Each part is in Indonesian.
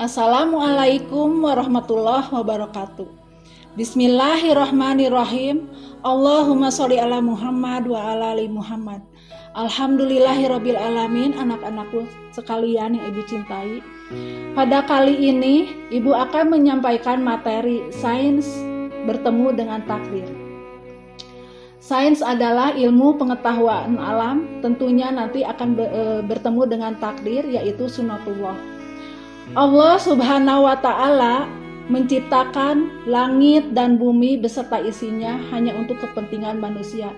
Assalamualaikum warahmatullahi wabarakatuh. Bismillahirrahmanirrahim. Allahumma sholli ala Muhammad wa ala ali Muhammad. Alhamdulillahirabbil alamin. Anak-anakku sekalian yang Ibu cintai, pada kali ini Ibu akan menyampaikan materi sains bertemu dengan takdir. Sains adalah ilmu pengetahuan alam, tentunya nanti akan bertemu dengan takdir, yaitu sunatullah. Allah Subhanahu wa Ta'ala menciptakan langit dan bumi beserta isinya hanya untuk kepentingan manusia.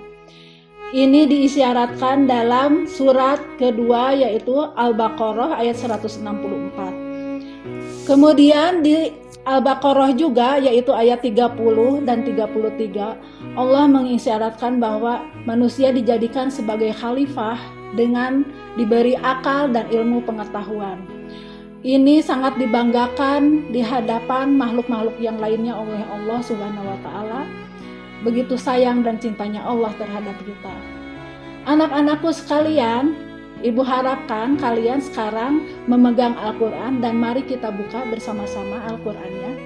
Ini diisyaratkan dalam surat kedua, yaitu Al-Baqarah ayat 164. Kemudian di Al-Baqarah juga, yaitu ayat 30 dan 33, Allah mengisyaratkan bahwa manusia dijadikan sebagai khalifah dengan diberi akal dan ilmu pengetahuan. Ini sangat dibanggakan di hadapan makhluk-makhluk yang lainnya oleh Allah Subhanahu wa Ta'ala. Begitu sayang dan cintanya Allah terhadap kita. Anak-anakku sekalian, Ibu harapkan kalian sekarang memegang Al-Quran dan mari kita buka bersama-sama Al-Qurannya.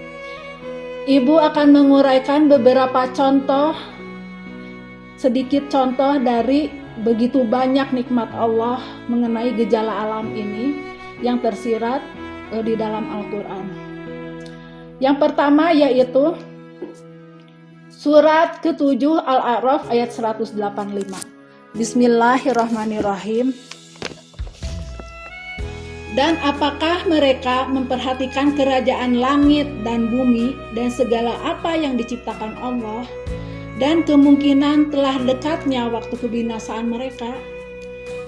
Ibu akan menguraikan beberapa contoh, sedikit contoh dari begitu banyak nikmat Allah mengenai gejala alam ini yang tersirat di dalam Al-Quran. Yang pertama yaitu surat ke-7 Al-A'raf ayat 185. Bismillahirrahmanirrahim. Dan apakah mereka memperhatikan kerajaan langit dan bumi dan segala apa yang diciptakan Allah, dan kemungkinan telah dekatnya waktu kebinasaan mereka?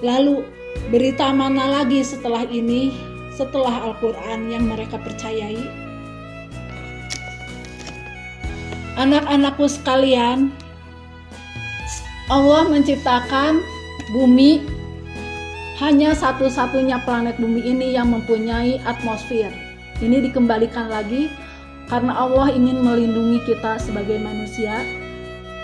Lalu berita mana lagi setelah ini, setelah Al-Quran yang mereka percayai? Anak-anakku sekalian, Allah menciptakan bumi. Hanya satu-satunya planet bumi ini yang mempunyai atmosfer. Ini dikembalikan lagi karena Allah ingin melindungi kita sebagai manusia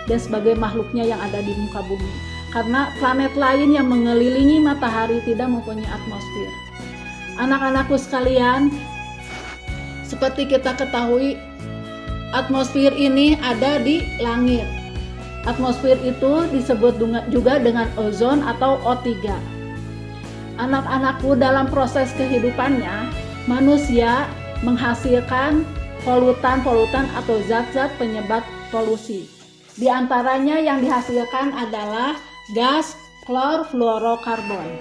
dan sebagai makhluknya yang ada di muka bumi. Karena planet lain yang mengelilingi matahari tidak mempunyai atmosfer. Anak-anakku sekalian, seperti kita ketahui, atmosfer ini ada di langit. Atmosfer itu disebut juga dengan ozon atau O3. Anak-anakku, dalam proses kehidupannya, manusia menghasilkan polutan-polutan atau zat-zat penyebab polusi. Di antaranya yang dihasilkan adalah gas klorfluorokarbon.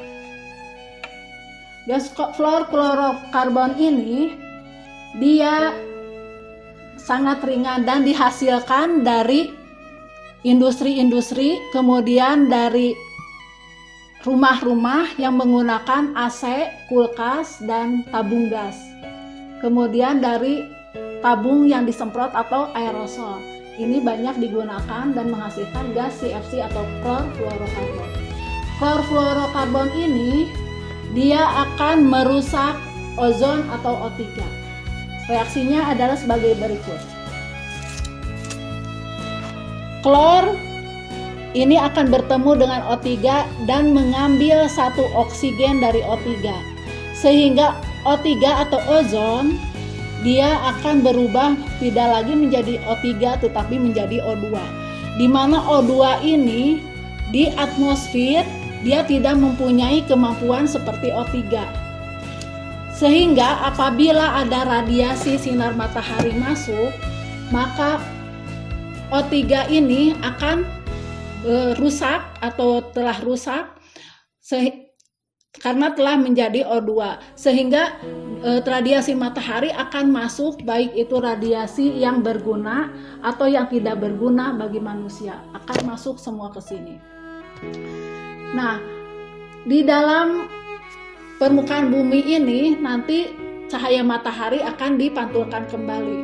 Gas klorfluorokarbon ini dia sangat ringan dan dihasilkan dari industri-industri, kemudian dari rumah-rumah yang menggunakan AC, kulkas, dan tabung gas. Kemudian dari tabung yang disemprot atau aerosol. Ini banyak digunakan dan menghasilkan gas CFC atau klorfluorokarbon. Klorfluorokarbon ini dia akan merusak ozon atau O3. Reaksinya adalah sebagai berikut. Klor ini akan bertemu dengan O3 dan mengambil satu oksigen dari O3. Sehingga O3 atau ozon dia akan berubah tidak lagi menjadi O3 tetapi menjadi O2. Di mana O2 ini di atmosfer dia tidak mempunyai kemampuan seperti O3. Sehingga apabila ada radiasi sinar matahari masuk, maka O3 ini akan rusak atau telah rusak karena telah menjadi O2, sehingga radiasi matahari akan masuk, baik itu radiasi yang berguna atau yang tidak berguna bagi manusia, akan masuk semua ke sini. Nah, di dalam permukaan bumi ini nanti cahaya matahari akan dipantulkan kembali.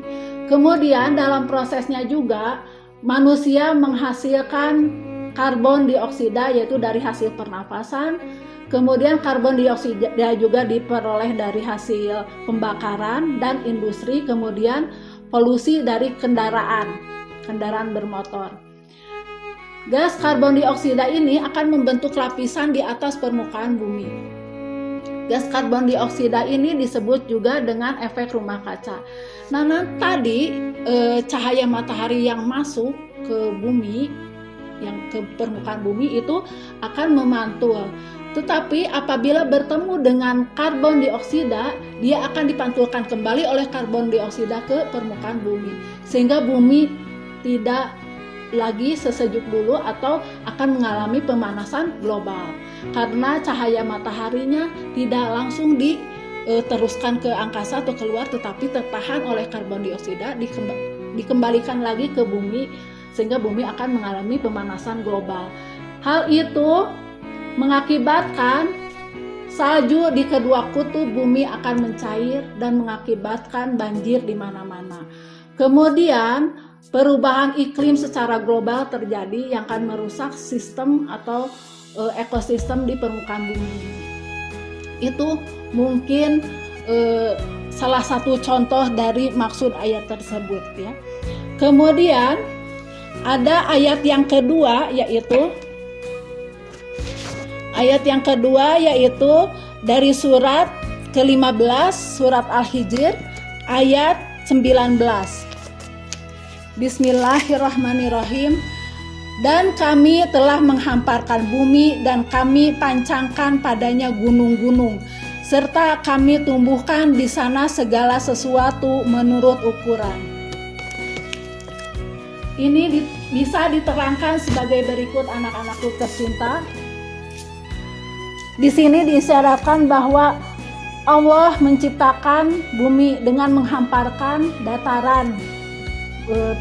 Kemudian dalam prosesnya juga manusia menghasilkan karbon dioksida, yaitu dari hasil pernafasan. Kemudian karbon dioksida juga diperoleh dari hasil pembakaran dan industri. Kemudian polusi dari kendaraan bermotor. Gas karbon dioksida ini akan membentuk lapisan di atas permukaan bumi. Gas karbon dioksida ini disebut juga dengan efek rumah kaca. Nah, tadi cahaya matahari yang masuk ke bumi, yang ke permukaan bumi itu akan memantul. Tetapi apabila bertemu dengan karbon dioksida, dia akan dipantulkan kembali oleh karbon dioksida ke permukaan bumi. Sehingga bumi tidak lagi sesejuk dulu atau akan mengalami pemanasan global karena cahaya mataharinya tidak langsung diteruskan ke angkasa atau keluar, tetapi tertahan oleh karbon dioksida, dikembalikan lagi ke bumi sehingga bumi akan mengalami pemanasan global. Hal itu mengakibatkan salju di kedua kutub bumi akan mencair dan mengakibatkan banjir di mana-mana. Kemudian perubahan iklim secara global terjadi yang akan merusak sistem atau ekosistem di permukaan bumi. Itu mungkin salah satu contoh dari maksud ayat tersebut ya. Kemudian ada ayat yang kedua yaitu dari surat ke-15 surat Al-Hijr ayat 19. Bismillahirrahmanirrahim. Dan kami telah menghamparkan bumi dan kami pancangkan padanya gunung-gunung, serta kami tumbuhkan di sana segala sesuatu menurut ukuran. Ini bisa diterangkan sebagai berikut, anak-anakku tercinta. Di sini diisyaratkan bahwa Allah menciptakan bumi dengan menghamparkan dataran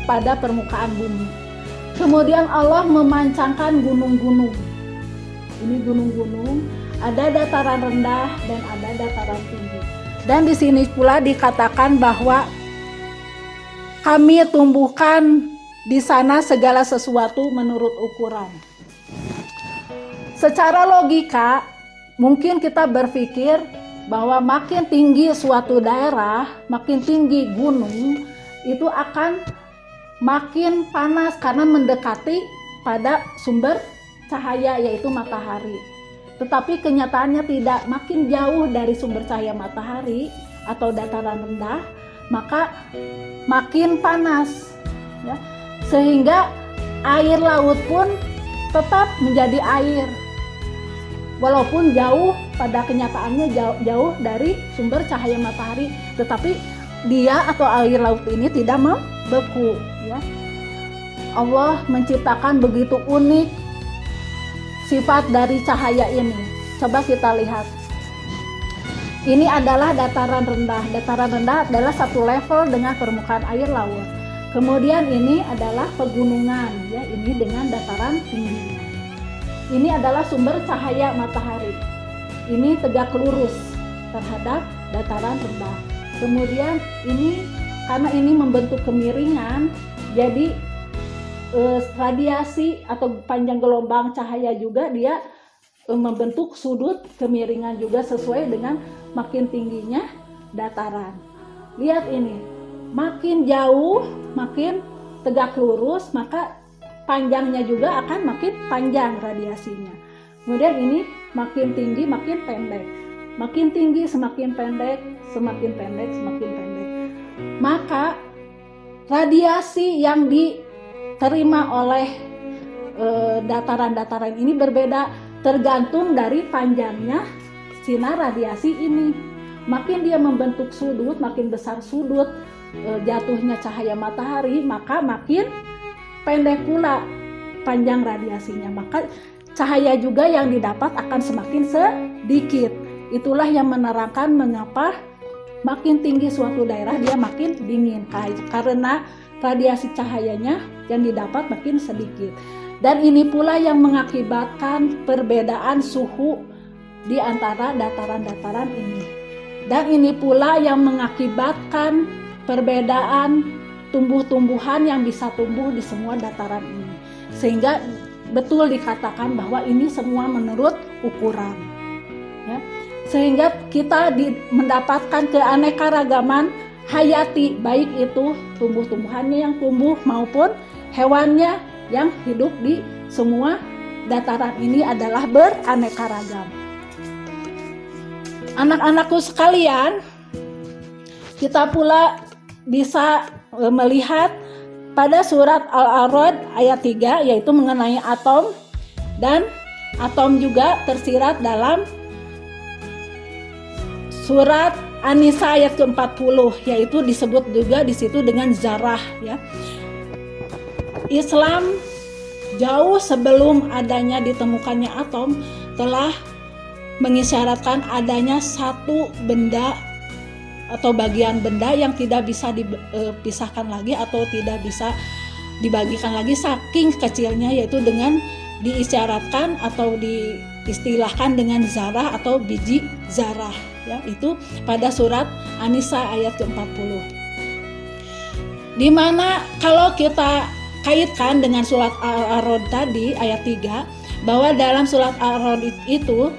pada permukaan bumi. Kemudian Allah memancangkan gunung-gunung. Ini gunung-gunung, ada dataran rendah dan ada dataran tinggi. Dan di sini pula dikatakan bahwa kami tumbuhkan di sana segala sesuatu menurut ukuran. Secara logika, mungkin kita berpikir bahwa makin tinggi suatu daerah, makin tinggi gunung, itu akan makin panas karena mendekati pada sumber cahaya yaitu matahari. Tetapi kenyataannya tidak, makin jauh dari sumber cahaya matahari atau dataran rendah, maka makin panas ya. Sehingga air laut pun tetap menjadi air. Walaupun jauh, pada kenyataannya jauh dari sumber cahaya matahari, tetapi dia atau air laut ini tidak membeku ya. Allah menciptakan begitu unik sifat dari cahaya ini. Coba kita lihat. Ini adalah dataran rendah. Dataran rendah adalah satu level dengan permukaan air laut. Kemudian ini adalah pegunungan ya, ini dengan dataran tinggi. Ini adalah sumber cahaya matahari. Ini tegak lurus terhadap dataran rendah. Kemudian ini karena ini membentuk kemiringan, jadi radiasi atau panjang gelombang cahaya juga dia membentuk sudut kemiringan juga sesuai dengan makin tingginya dataran. Lihat ini, makin jauh, makin tegak lurus, maka panjangnya juga akan makin panjang radiasinya. Kemudian ini makin tinggi, makin pendek. Makin tinggi, semakin pendek, semakin pendek, semakin pendek. Maka radiasi yang diterima oleh dataran-dataran ini berbeda tergantung dari panjangnya sinar radiasi ini. Makin dia membentuk sudut, makin besar sudut jatuhnya cahaya matahari, maka makin pendek pula panjang radiasinya. Maka cahaya juga yang didapat akan semakin sedikit. Itulah yang menerangkan mengapa makin tinggi suatu daerah dia makin dingin, karena radiasi cahayanya yang didapat makin sedikit. Dan ini pula yang mengakibatkan perbedaan suhu di antara dataran-dataran ini. Dan ini pula yang mengakibatkan perbedaan tumbuh-tumbuhan yang bisa tumbuh di semua dataran ini. Sehingga betul dikatakan bahwa ini semua menurut ukuran. Ya. Sehingga kita mendapatkan keanekaragaman hayati, baik itu tumbuh-tumbuhannya yang tumbuh maupun hewannya yang hidup di semua dataran ini adalah beraneka ragam. Anak-anakku sekalian, kita pula bisa melihat pada surat Al-A'raf ayat 3 yaitu mengenai atom, dan atom juga tersirat dalam surat An-Nisa ayat ke-40 yaitu disebut juga di situ dengan zarah ya. Islam jauh sebelum adanya ditemukannya atom telah mengisyaratkan adanya satu benda atau bagian benda yang tidak bisa dipisahkan lagi atau tidak bisa dibagikan lagi saking kecilnya, yaitu dengan diisyaratkan atau diistilahkan dengan zarah atau biji zarah ya, itu pada surat An-Nisa ayat ke-40. Di mana kalau kita kaitkan dengan surat Al-A'raf tadi ayat 3, bahwa dalam surat Al-A'raf itu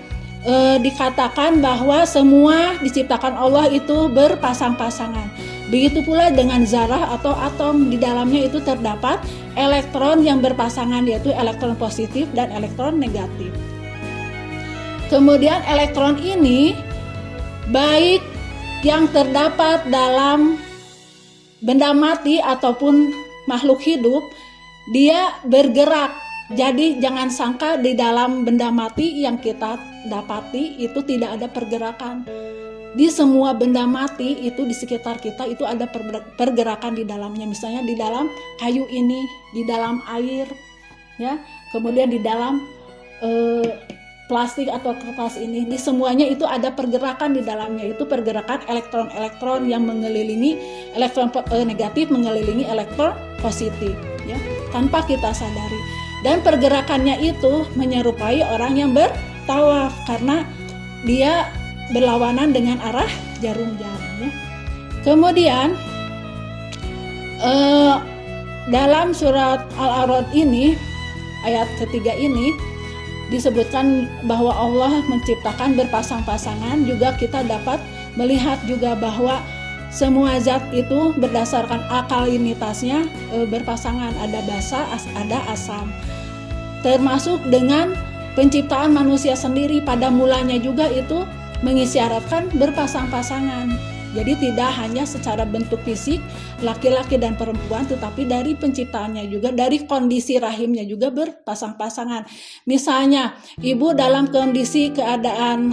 dikatakan bahwa semua diciptakan Allah itu berpasang-pasangan. Begitu pula dengan zarah atau atom, di dalamnya itu terdapat elektron yang berpasangan, yaitu elektron positif dan elektron negatif. Kemudian elektron ini baik yang terdapat dalam benda mati ataupun makhluk hidup, dia bergerak. Jadi jangan sangka di dalam benda mati yang kita dapati itu tidak ada pergerakan. Di semua benda mati itu di sekitar kita itu ada pergerakan di dalamnya. Misalnya di dalam kayu ini, di dalam air, ya. Kemudian di dalam plastik atau kertas ini, di semuanya itu ada pergerakan di dalamnya. Itu pergerakan elektron-elektron yang mengelilingi elektron negatif mengelilingi elektron positif, ya, tanpa kita sadari. Dan pergerakannya itu menyerupai orang yang bertawaf karena dia berlawanan dengan arah jarum jam. Ya. Kemudian dalam surat Al-A'raf ini ayat ketiga ini disebutkan bahwa Allah menciptakan berpasang-pasangan. Juga kita dapat melihat juga bahwa semua zat itu berdasarkan alkalinitasnya berpasangan, ada basa, ada asam. Termasuk dengan penciptaan manusia sendiri pada mulanya juga itu mengisyaratkan berpasang-pasangan. Jadi tidak hanya secara bentuk fisik laki-laki dan perempuan, tetapi dari penciptaannya juga, dari kondisi rahimnya juga berpasang-pasangan. Misalnya ibu dalam kondisi keadaan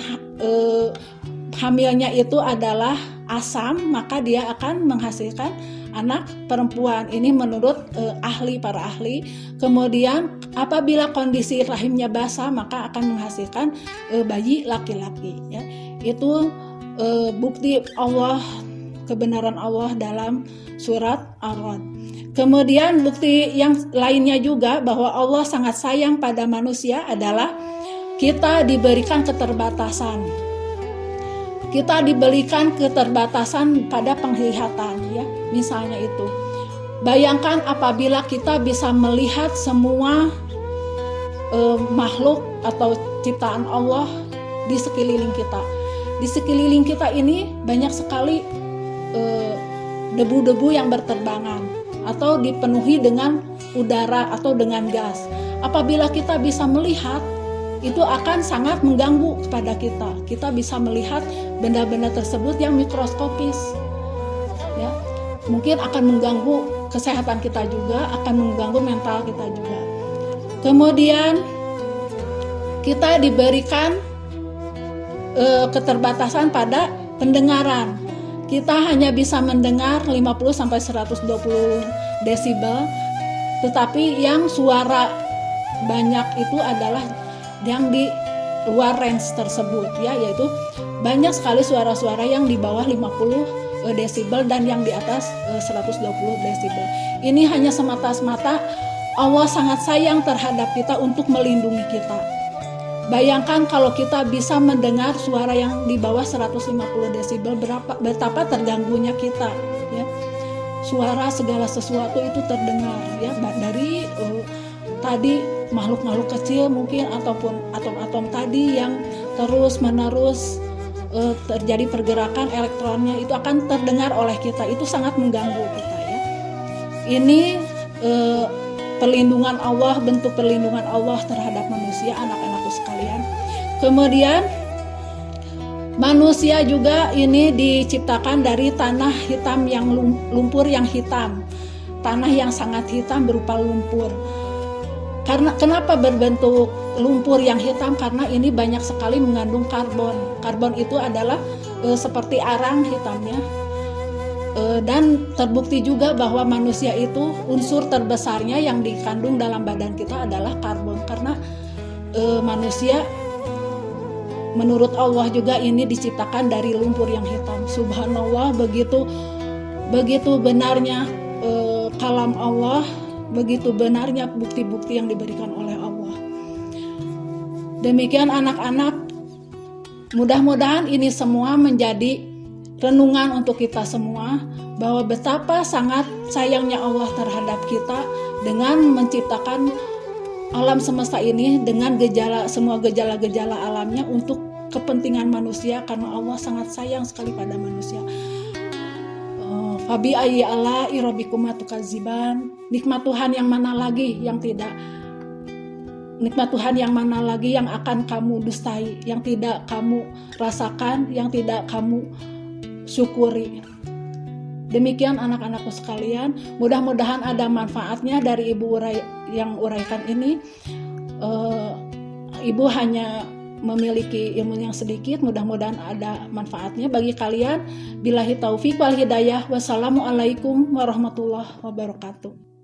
hamilnya itu adalah asam, maka dia akan menghasilkan anak perempuan. Ini menurut para ahli. Kemudian apabila kondisi rahimnya basah, maka akan menghasilkan bayi laki-laki. Ya. Itu bukti Allah, kebenaran Allah dalam surat Ar-Ra'd. Kemudian bukti yang lainnya juga bahwa Allah sangat sayang pada manusia adalah kita diberikan keterbatasan. Kita diberikan keterbatasan pada penglihatan, ya. Misalnya itu. Bayangkan apabila kita bisa melihat semua makhluk atau ciptaan Allah di sekeliling kita. Di sekeliling kita ini banyak sekali debu-debu yang berterbangan atau dipenuhi dengan udara atau dengan gas. Apabila kita bisa melihat, itu akan sangat mengganggu kepada kita. Kita bisa melihat benda-benda tersebut yang mikroskopis, ya, mungkin akan mengganggu kesehatan kita juga, akan mengganggu mental kita juga. Kemudian kita diberikan keterbatasan pada pendengaran. Kita hanya bisa mendengar 50-120 desibel, tetapi yang suara banyak itu adalah yang di luar range tersebut, ya, yaitu banyak sekali suara-suara yang di bawah 50 desibel dan yang di atas 120 desibel. Ini hanya semata-mata Allah sangat sayang terhadap kita untuk melindungi kita. Bayangkan kalau kita bisa mendengar suara yang di bawah 150 desibel, betapa terganggunya kita, ya. Suara segala sesuatu itu terdengar, ya, dari tadi makhluk-makhluk kecil mungkin ataupun atom-atom tadi yang terus-menerus terjadi pergerakan elektronnya itu akan terdengar oleh kita. Itu sangat mengganggu kita, ya. Ini perlindungan Allah, bentuk perlindungan Allah terhadap manusia, anak-anakku sekalian. Kemudian Manusia juga ini diciptakan dari tanah hitam yang lumpur yang hitam. Tanah yang sangat hitam berupa lumpur. Karena kenapa berbentuk lumpur yang hitam? Karena ini banyak sekali mengandung karbon. Karbon itu adalah seperti arang hitamnya. Dan terbukti juga bahwa manusia itu unsur terbesarnya yang dikandung dalam badan kita adalah karbon. Karena manusia menurut Allah juga ini diciptakan dari lumpur yang hitam. Subhanallah, begitu benarnya kalam Allah, begitu benarnya bukti-bukti yang diberikan oleh Allah. Demikian anak-anak, mudah-mudahan ini semua menjadi renungan untuk kita semua, bahwa betapa sangat sayangnya Allah terhadap kita dengan menciptakan alam semesta ini dengan semua gejala-gejala alamnya untuk kepentingan manusia, karena Allah sangat sayang sekali pada manusia. Fabi ayyi ala'i rabbikuma tukadziban. Nikmat Tuhan yang mana lagi yang tidak? Nikmat Tuhan yang mana lagi yang akan kamu dustai, yang tidak kamu rasakan, yang tidak kamu syukuri? Demikian anak-anakku sekalian, mudah-mudahan ada manfaatnya dari Ibu yang uraikan ini. Ibu hanya memiliki ilmu yang sedikit, mudah-mudahan ada manfaatnya bagi kalian. Billahi taufik wal hidayah. Wassalamualaikum warahmatullahi wabarakatuh.